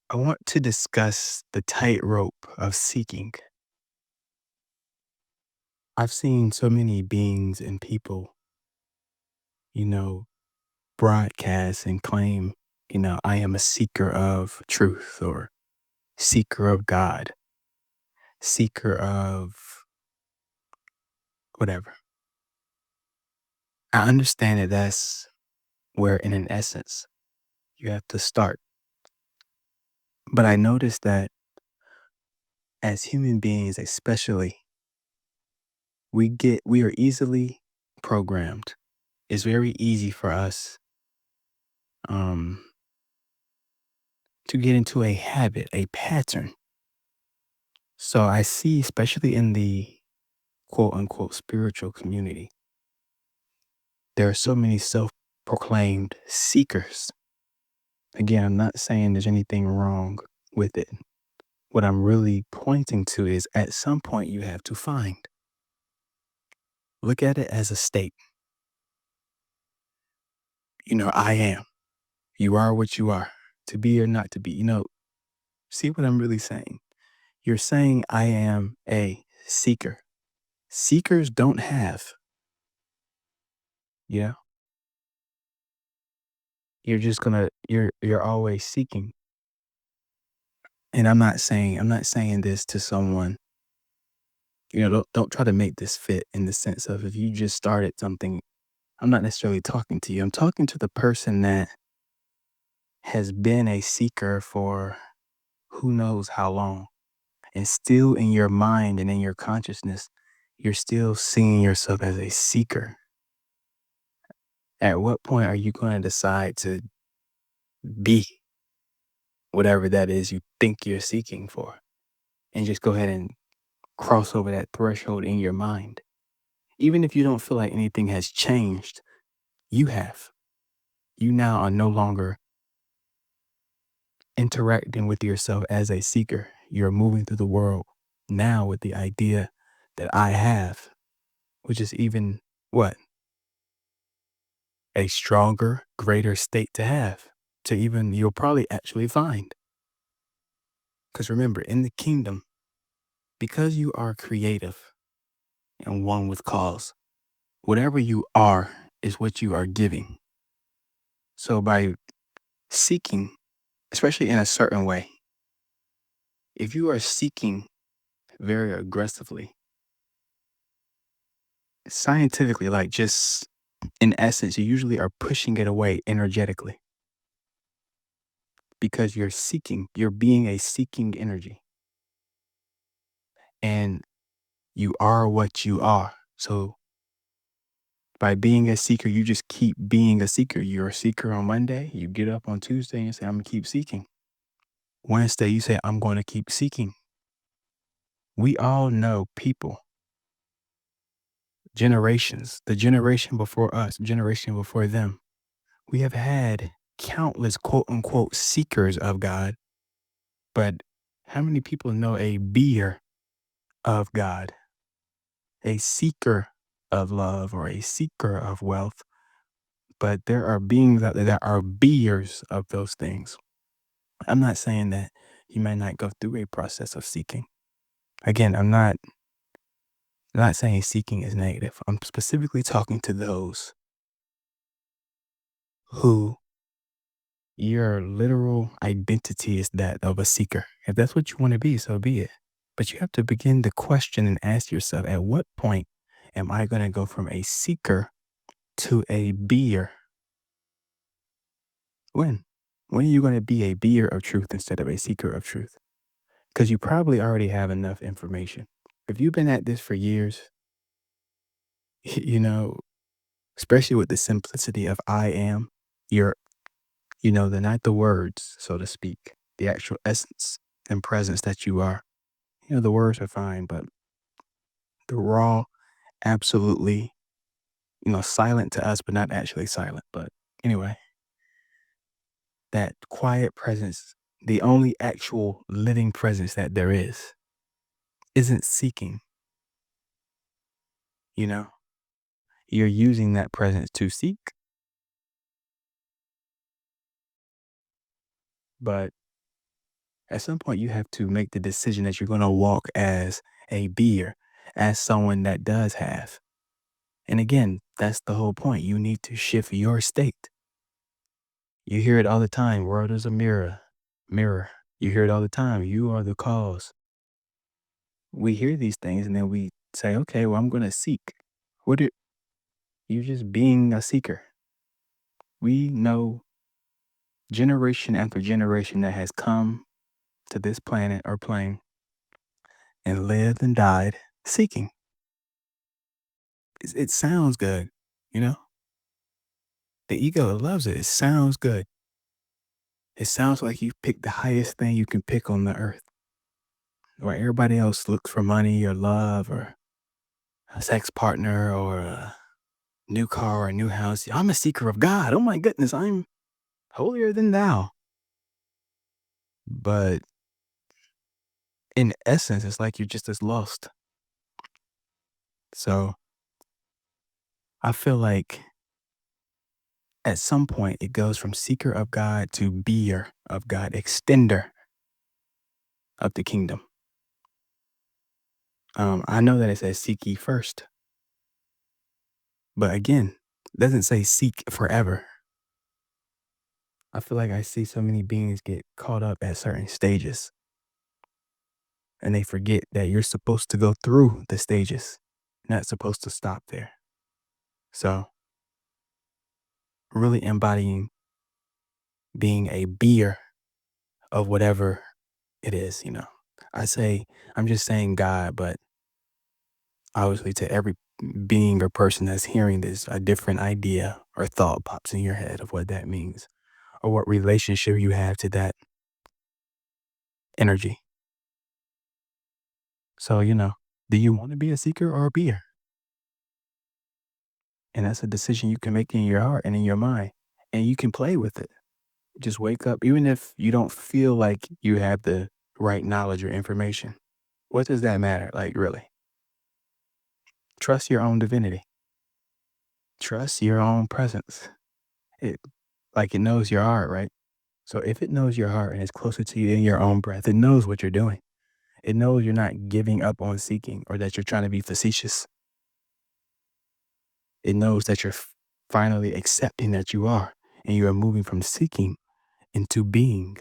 I want to discuss the tightrope of seeking. I've seen so many beings and people, you know, broadcast and claim, I am a seeker of truth or seeker of God, seeker of whatever. I understand that that's where, in an essence, you have to start. But I noticed that as human beings, especially, we are easily programmed. It's very easy for us um, to get into a habit, a pattern. So I see, especially in the quote unquote spiritual community, there are so many self proclaimed seekers. Again, I'm not saying there's anything wrong with it. What I'm really pointing to is at some point you have to find. Look at it as a state. I am. You are what you are. To be or not to be. See what I'm really saying? You're saying I am a seeker. Seekers don't have, you know? You're always seeking. And I'm not saying this to someone, don't try to make this fit in the sense of if you just started something, I'm not necessarily talking to you. I'm talking to the person that has been a seeker for who knows how long. And still in your mind and in your consciousness, you're still seeing yourself as a seeker. At what point are you going to decide to be whatever that is you think you're seeking for and just go ahead and cross over that threshold in your mind? Even if you don't feel like anything has changed, you have. You now are no longer interacting with yourself as a seeker. You're moving through the world now with the idea that I have, which is even what? A stronger, greater state to have, to even, you'll probably actually find. Because remember, in the kingdom, because you are creative and one with cause, whatever you are is what you are giving. So by seeking, especially in a certain way, if you are seeking very aggressively, scientifically, like just in essence, you usually are pushing it away energetically because you're being a seeking energy and you are what you are. So by being a seeker, you just keep being a seeker. You're a seeker on Monday. You get up on Tuesday and say, I'm going to keep seeking. Wednesday, you say, I'm going to keep seeking. We all know people, generations, the generation before us, generation before them. We have had countless quote unquote seekers of God, but how many people know a beer of God, a seeker of love or a seeker of wealth? But there are beings out there that are beers of those things. I'm not saying that you might not go through a process of seeking. Again, I'm not saying seeking is negative. I'm specifically talking to those who your literal identity is that of a seeker. If that's what you want to be, so be it. But you have to begin to question and ask yourself, at what point am I going to go from a seeker to a beer? When? When are you going to be a beer of truth instead of a seeker of truth? Because you probably already have enough information. If you've been at this for years, you know, especially with the simplicity of I am, you're, the not the words, so to speak, the actual essence and presence that you are. The words are fine, but the raw, absolutely, silent to us, but not actually silent. But anyway, that quiet presence, the only actual living presence that there is, isn't seeking, you know? You're using that presence to seek, but At some point, you have to make the decision that you're going to walk as a beer, as someone that does have. And again, that's the whole point. You need to shift your state. You hear it all the time. World is a mirror. Mirror. You hear it all the time. You are the cause. We hear these things and then we say, okay, well, I'm going to seek. What are you just being a seeker? We know generation after generation that has come to this planet or plane and lived and died seeking. It sounds good, you know? The ego loves it. It sounds good. It sounds like you picked the highest thing you can pick on the earth. Where everybody else looks for money or love or a sex partner or a new car or a new house. I'm a seeker of God. Oh my goodness, I'm holier than thou. But in essence, it's like you're just as lost. So I feel like at some point it goes from seeker of God to beer of God, extender of the kingdom. I know that it says seek ye first, but again, it doesn't say seek forever. I feel like I see so many beings get caught up at certain stages and they forget that you're supposed to go through the stages, not supposed to stop there. So, really embodying being a beer of whatever it is, you know. I'm just saying God, but obviously to every being or person that's hearing this, a different idea or thought pops in your head of what that means or what relationship you have to that energy. So, do you want to be a seeker or a beer? And that's a decision you can make in your heart and in your mind. And you can play with it. Just wake up, even if you don't feel like you have the right knowledge or information. What does that matter? Like, really? Trust your own divinity. Trust your own presence. It it knows your heart, right? So if it knows your heart and is closer to you in your own breath, it knows what you're doing. It knows you're not giving up on seeking or that you're trying to be facetious. It knows that you're finally accepting that you are and you are moving from seeking into being.